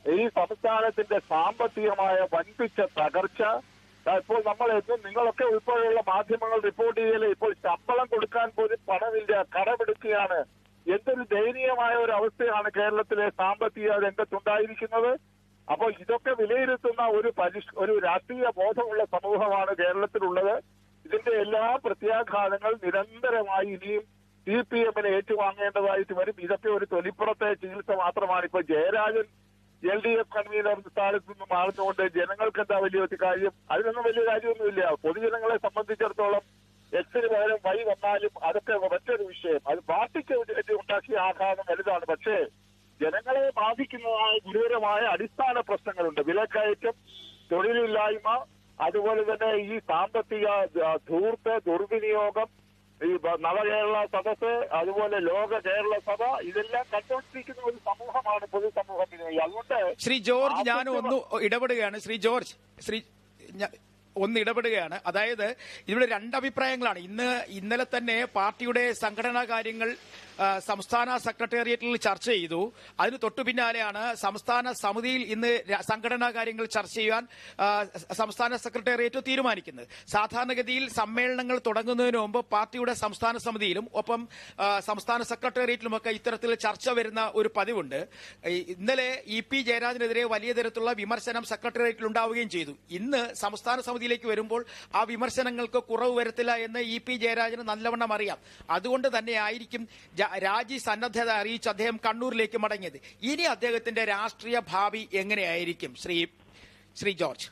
ഈ സംസ്ഥാനത്തിന്റെ സാമ്പത്തികമായ വൻപിച്ച തകർച്ച, ഇപ്പോൾ നിങ്ങളൊക്കെ ഉൾപ്പെടെയുള്ള മാധ്യമങ്ങൾ റിപ്പോർട്ട് ചെയ്യല്, ഇപ്പോൾ ശമ്പളം കൊടുക്കാൻ പോലും പണമില്ല, കടമെടുക്കുകയാണ്. എന്തൊരു ദയനീയമായ ഒരു അവസ്ഥയാണ് കേരളത്തിലെ സാമ്പത്തിക രംഗത്തുണ്ടായിരിക്കുന്നത്. അപ്പോൾ ഇതൊക്കെ വിലയിരുത്തുന്ന ഒരു രാഷ്ട്രീയ ബോധമുള്ള സമൂഹമാണ് കേരളത്തിലുള്ളത്. ഇതിന്റെ എല്ലാ പ്രത്യാഘാതങ്ങൾ നിരന്തരമായി ഇനിയും CPM-നെ ഏറ്റുവാങ്ങേണ്ടതായിട്ട് വരും. ഇതൊക്കെ ഒരു തൊലിപ്പുറത്തെ ചികിത്സ മാത്രമാണ്. ഇപ്പൊ ജയരാജൻ LDF കൺവീനർ സ്ഥാനത്ത് നിന്ന് മാറുന്നതുകൊണ്ട് ജനങ്ങൾക്ക് എന്താ വലിയ കാര്യം? അതിനൊന്നും വലിയ കാര്യമൊന്നുമില്ല. പൊതുജനങ്ങളെ സംബന്ധിച്ചിടത്തോളം Xന് പകരം Y വന്നാലും അതൊക്കെ മറ്റൊരു വിഷയം. അത് പാർട്ടിക്ക് ഉണ്ടാക്കിയ ആഘാതം വലുതാണ്. പക്ഷേ ജനങ്ങളെ ബാധിക്കുന്നതായ ഗുരുതരമായ അടിസ്ഥാന പ്രശ്നങ്ങളുണ്ട്. വിലക്കയറ്റം, തൊഴിലില്ലായ്മ, അതുപോലെ തന്നെ ഈ സാമ്പത്തിക ധൂർത്ത്, ദുർവിനിയോഗം, ഈ നവകേരള സദസ്, അതുപോലെ ലോക കേരള സഭ, ഇതെല്ലാം കണ്ടുകൊണ്ടിരിക്കുന്ന ഒരു സമൂഹമാണ് പൊതുസമൂഹത്തിന്. അതുകൊണ്ട് ശ്രീ ജോർജ്, ഞാൻ ഒന്ന് ഇടപെടുകയാണ്. അതായത് ഇവിടെ 2 അഭിപ്രായങ്ങളാണ്. ഇന്നലെ തന്നെ പാർട്ടിയുടെ സംഘടനാ കാര്യങ്ങൾ സംസ്ഥാന സെക്രട്ടേറിയറ്റിൽ ചർച്ച ചെയ്തു. അതിന് തൊട്ടു പിന്നാലെയാണ് സംസ്ഥാന സമിതിയിൽ ഇന്ന് സംഘടനാ കാര്യങ്ങൾ ചർച്ച ചെയ്യാൻ സംസ്ഥാന സെക്രട്ടേറിയറ്റ് തീരുമാനിക്കുന്നത്. സാധാരണഗതിയിൽ സമ്മേളനങ്ങൾ തുടങ്ങുന്നതിന് മുമ്പ് പാർട്ടിയുടെ സംസ്ഥാന സമിതിയിലും ഒപ്പം സംസ്ഥാന സെക്രട്ടേറിയറ്റിലുമൊക്കെ ഇത്തരത്തിൽ ചർച്ച വരുന്ന ഒരു പതിവുണ്ട്. ഇന്നലെ EP ജയരാജനെതിരെ വലിയ തരത്തിലുള്ള വിമർശനം സെക്രട്ടേറിയറ്റിൽ ഉണ്ടാവുകയും ചെയ്തു. ഇന്ന് സംസ്ഥാന സമിതിയിലേക്ക് വരുമ്പോൾ ആ വിമർശനങ്ങൾക്ക് കുറവ് വരുത്തില്ല എന്ന് EP ജയരാജന് നല്ലവണ്ണം അറിയാം. അതുകൊണ്ട് തന്നെ ആയിരിക്കും രാജി സന്നദ്ധത അറിയിച്ച് അദ്ദേഹം കണ്ണൂരിലേക്ക് മടങ്ങിയത്. ഇനി അദ്ദേഹത്തിന്റെ രാഷ്ട്രീയ ഭാവി എങ്ങനെയായിരിക്കും ശ്രീ ജോർജ്?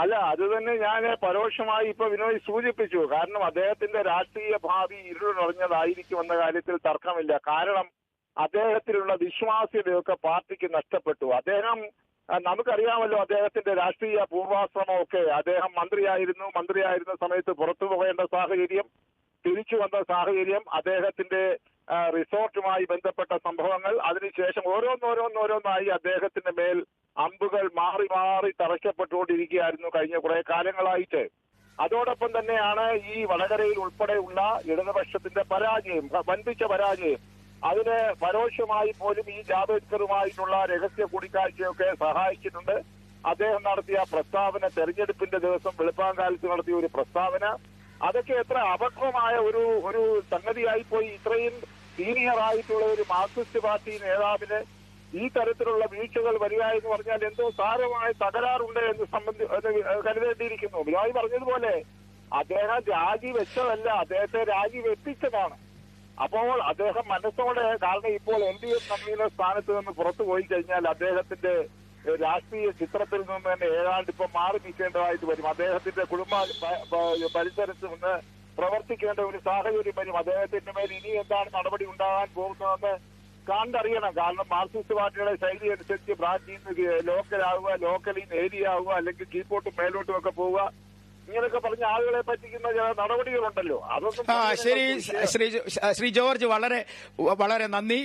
അല്ല, അത് തന്നെ ഞാൻ പരോക്ഷമായി ഇപ്പൊ വിനോദ് സൂചിപ്പിച്ചു. കാരണം അദ്ദേഹത്തിന്റെ രാഷ്ട്രീയ ഭാവി ഇരുൾ നിറഞ്ഞതായിരിക്കും എന്ന കാര്യത്തിൽ തർക്കമില്ല. കാരണം അദ്ദേഹത്തിലുള്ള വിശ്വാസ്യതയൊക്കെ പാർട്ടിക്ക് നഷ്ടപ്പെട്ടു. നമുക്കറിയാമല്ലോ അദ്ദേഹത്തിന്റെ രാഷ്ട്രീയ പൂർവാശ്രമമൊക്കെ. അദ്ദേഹം മന്ത്രിയായിരുന്ന സമയത്ത് പുറത്തു പോകേണ്ട സാഹചര്യം, തിരിച്ചു വന്ന സാഹചര്യം, അദ്ദേഹത്തിന്റെ റിസോർട്ടുമായി ബന്ധപ്പെട്ട സംഭവങ്ങൾ, അതിനുശേഷം ഓരോന്നായി അദ്ദേഹത്തിന്റെ മേൽ അമ്പുകൾ മാറി മാറി തറയ്ക്കപ്പെട്ടുകൊണ്ടിരിക്കുകയായിരുന്നു കഴിഞ്ഞ കുറെ കാലങ്ങളായിട്ട്. അതോടൊപ്പം തന്നെയാണ് ഈ വടകരയിൽ ഉൾപ്പെടെയുള്ള ഇടതുപക്ഷത്തിന്റെ വൻപിച്ച പരാജയം. അതിന് പരോക്ഷമായി പോലും ഈ ജാവേദ്കറുമായിട്ടുള്ള രഹസ്യ കൂടിക്കാഴ്ചയൊക്കെ സഹായിച്ചിട്ടുണ്ട്. അദ്ദേഹം നടത്തിയ പ്രസ്താവന, തെരഞ്ഞെടുപ്പിന്റെ ദിവസം വെളുപ്പാങ്കാലത്ത് നടത്തിയ ഒരു പ്രസ്താവന, അതൊക്കെ എത്ര അപക്വമായ ഒരു സംഗതിയായിപ്പോയി. ഇത്രയും സീനിയർ ആയിട്ടുള്ള ഒരു മാർക്സിസ്റ്റ് പാർട്ടി നേതാവിന് ഈ തരത്തിലുള്ള വീഴ്ചകൾ വരിക എന്ന് പറഞ്ഞാൽ എന്തോ സാരമായ തകരാറുണ്ട് എന്ന് കരുതേണ്ടിയിരിക്കുന്നു. ബിനോയ് പറഞ്ഞതുപോലെ അദ്ദേഹം രാജിവെച്ചതല്ല, അദ്ദേഹത്തെ രാജിവെപ്പിച്ചതാണ്. അപ്പോൾ അദ്ദേഹം മനസ്സോടെ, കാരണം ഇപ്പോൾ LDF കൺവീനർ സ്ഥാനത്ത് നിന്ന് പുറത്തു പോയി കഴിഞ്ഞാൽ അദ്ദേഹത്തിന്റെ രാഷ്ട്രീയ ചിത്രത്തിൽ നിന്ന് തന്നെ ഏതാണ്ട് ഇപ്പൊ മാറി നിൽക്കേണ്ടതായിട്ട് വരും. അദ്ദേഹത്തിന്റെ കുടുംബ പരിസരത്ത് നിന്ന് പ്രവർത്തിക്കേണ്ട ഒരു സാഹചര്യം വരും. അദ്ദേഹത്തിന്റെ മേൽ ഇനി എന്താണ് നടപടി ഉണ്ടാകാൻ പോകുന്നതെന്ന് കണ്ടറിയണം. കാരണം മാർക്സിസ്റ്റ് പാർട്ടിയുടെ ശൈലി അനുസരിച്ച് ബ്രാഞ്ചിൽ നിന്ന് ലോക്കലാവുക, ലോക്കലിൽ നിന്ന് ഏരിയ ആവുക, അല്ലെങ്കിൽ കീഴ്പോട്ടും മേലോട്ടും ഒക്കെ പോവുക, ഇങ്ങനെയൊക്കെ പറഞ്ഞ ആളുകളെ പറ്റിക്കുന്ന ചില നടപടികളുണ്ടല്ലോ. അതൊന്നും ശരി. ശ്രീ ജോർജ്, വളരെ വളരെ നന്ദി.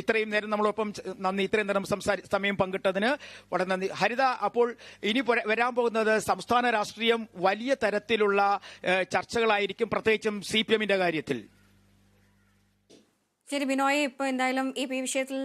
ഇത്രയും നേരം നമ്മളൊപ്പം ഇത്രയും നേരം സമയം പങ്കിട്ടതിന് വളരെ നന്ദി. ഹരിത, അപ്പോൾ ഇനി വരാൻ പോകുന്നത് സംസ്ഥാന രാഷ്ട്രീയം വലിയ തരത്തിലുള്ള ചർച്ചകളായിരിക്കും, പ്രത്യേകിച്ചും CPM-ന്റെ കാര്യത്തിൽ. ശരി ബിനോയ്, ഇപ്പൊ എന്തായാലും ഈ വിഷയത്തിൽ